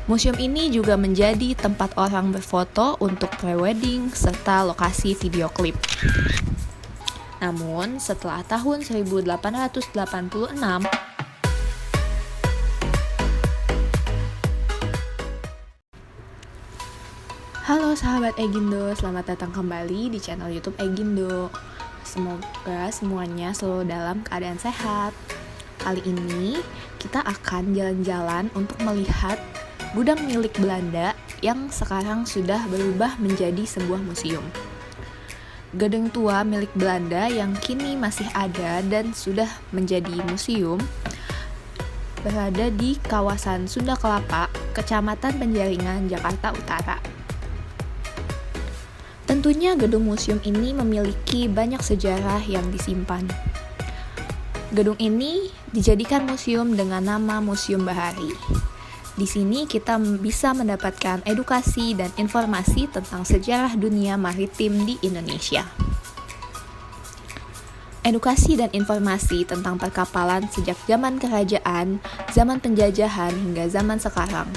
Museum ini juga menjadi tempat orang berfoto untuk prewedding serta lokasi video klip. Namun, setelah tahun 1886, halo sahabat Egindo, selamat datang kembali di channel YouTube Egindo. Semoga semuanya selalu dalam keadaan sehat. Kali ini kita akan jalan-jalan untuk melihat gudang milik Belanda yang sekarang sudah berubah menjadi sebuah museum. Gedung tua milik Belanda yang kini masih ada dan sudah menjadi museum berada di kawasan Sunda Kelapa, Kecamatan Penjaringan, Jakarta Utara. Tentunya gedung museum ini memiliki banyak sejarah yang disimpan. Gedung ini dijadikan museum dengan nama Museum Bahari. Di sini kita bisa mendapatkan edukasi dan informasi tentang sejarah dunia maritim di Indonesia. Edukasi dan informasi tentang perkapalan sejak zaman kerajaan, zaman penjajahan hingga zaman sekarang.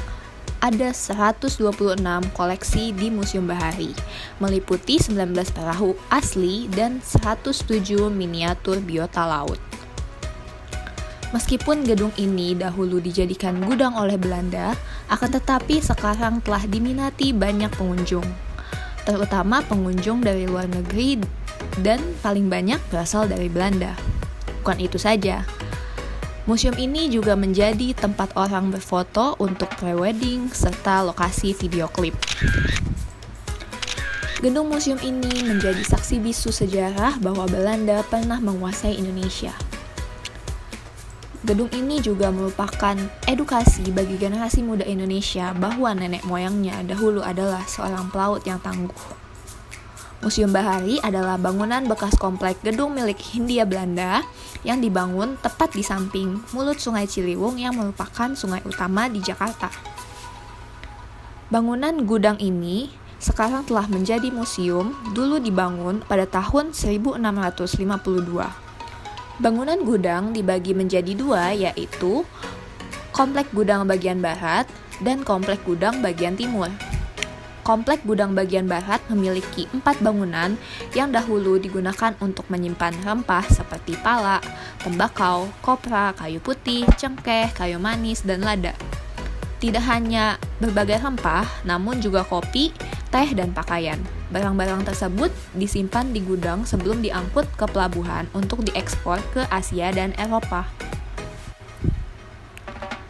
Ada 126 koleksi di Museum Bahari, meliputi 19 perahu asli dan 107 miniatur biota laut. Meskipun gedung ini dahulu dijadikan gudang oleh Belanda, akan tetapi sekarang telah diminati banyak pengunjung, terutama pengunjung dari luar negeri dan paling banyak berasal dari Belanda. Bukan itu saja, museum ini juga menjadi tempat orang berfoto untuk prewedding serta lokasi video klip. Gedung museum ini menjadi saksi bisu sejarah bahwa Belanda pernah menguasai Indonesia. Gedung ini juga merupakan edukasi bagi generasi muda Indonesia bahwa nenek moyangnya dahulu adalah seorang pelaut yang tangguh. Museum Bahari adalah bangunan bekas komplek gedung milik Hindia Belanda yang dibangun tepat di samping mulut Sungai Ciliwung yang merupakan sungai utama di Jakarta. Bangunan gudang ini sekarang telah menjadi museum, dulu dibangun pada tahun 1652. Bangunan gudang dibagi menjadi dua, yaitu Komplek Gudang bagian barat dan Komplek Gudang bagian timur. Komplek Gudang bagian barat memiliki 4 bangunan yang dahulu digunakan untuk menyimpan rempah seperti pala, tembakau, kopra, kayu putih, cengkeh, kayu manis, dan lada. Tidak hanya berbagai rempah, namun juga kopi, teh, dan pakaian. Barang-barang tersebut disimpan di gudang sebelum diangkut ke pelabuhan untuk diekspor ke Asia dan Eropa.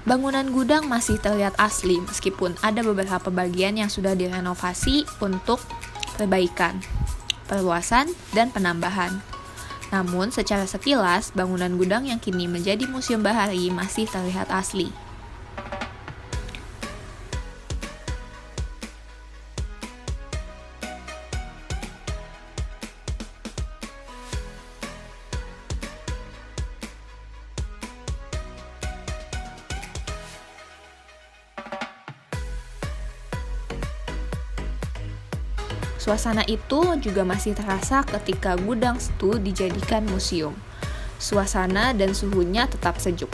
Bangunan gudang masih terlihat asli meskipun ada beberapa bagian yang sudah direnovasi untuk perbaikan, perluasan, dan penambahan. Namun secara sekilas, bangunan gudang yang kini menjadi Museum Bahari masih terlihat asli. Suasana itu juga masih terasa ketika gudang itu dijadikan museum. Suasana dan suhunya tetap sejuk.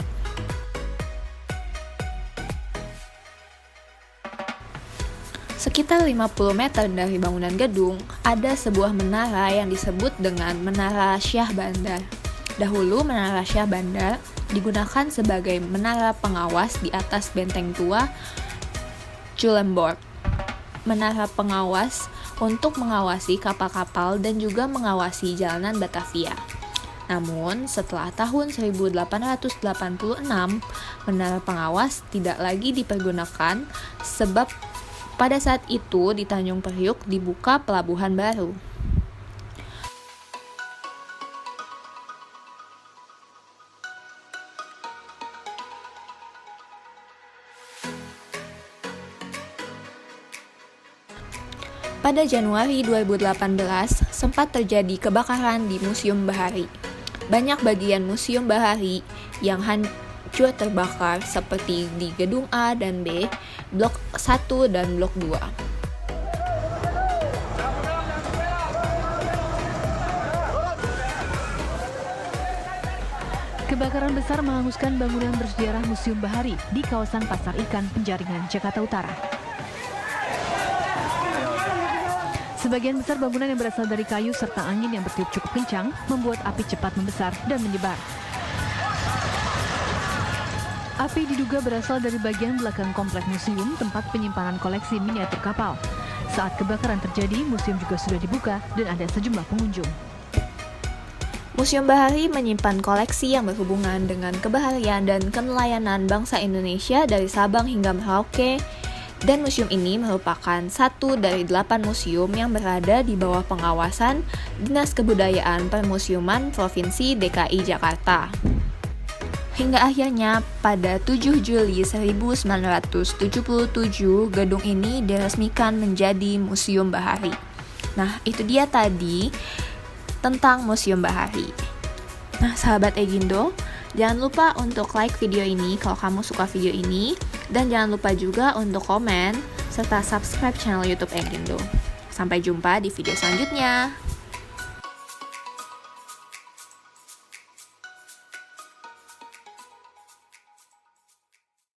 Sekitar 50 meter dari bangunan gedung, ada sebuah menara yang disebut dengan Menara Syah Bandar. Dahulu Menara Syah Bandar digunakan sebagai menara pengawas di atas benteng tua Culemborg. Menara pengawas untuk mengawasi kapal-kapal dan juga mengawasi jalanan Batavia. Namun, setelah tahun 1886, menara pengawas tidak lagi dipergunakan sebab pada saat itu di Tanjung Priuk dibuka pelabuhan baru. Pada Januari 2018, sempat terjadi kebakaran di Museum Bahari. Banyak bagian Museum Bahari yang hancur terbakar seperti di Gedung A dan B, Blok 1 dan Blok 2. Kebakaran besar menghanguskan bangunan bersejarah Museum Bahari di kawasan Pasar Ikan, Penjaringan, Jakarta Utara. Sebagian besar bangunan yang berasal dari kayu serta angin yang bertiup cukup kencang membuat api cepat membesar dan menyebar. Api diduga berasal dari bagian belakang komplek museum, tempat penyimpanan koleksi miniatur kapal. Saat kebakaran terjadi, museum juga sudah dibuka dan ada sejumlah pengunjung. Museum Bahari menyimpan koleksi yang berhubungan dengan kebaharian dan kenelayanan bangsa Indonesia dari Sabang hingga Merauke, dan museum ini merupakan satu dari 8 museum yang berada di bawah pengawasan Dinas Kebudayaan Permusiuman Provinsi DKI Jakarta. Hingga akhirnya pada 7 Juli 1977, gedung ini diresmikan menjadi Museum Bahari. Nah, itu dia tadi tentang Museum Bahari. Nah, sahabat Egindo, jangan lupa untuk like video ini kalau kamu suka video ini, dan jangan lupa juga untuk komen serta subscribe channel YouTube Egindo. Sampai jumpa di video selanjutnya.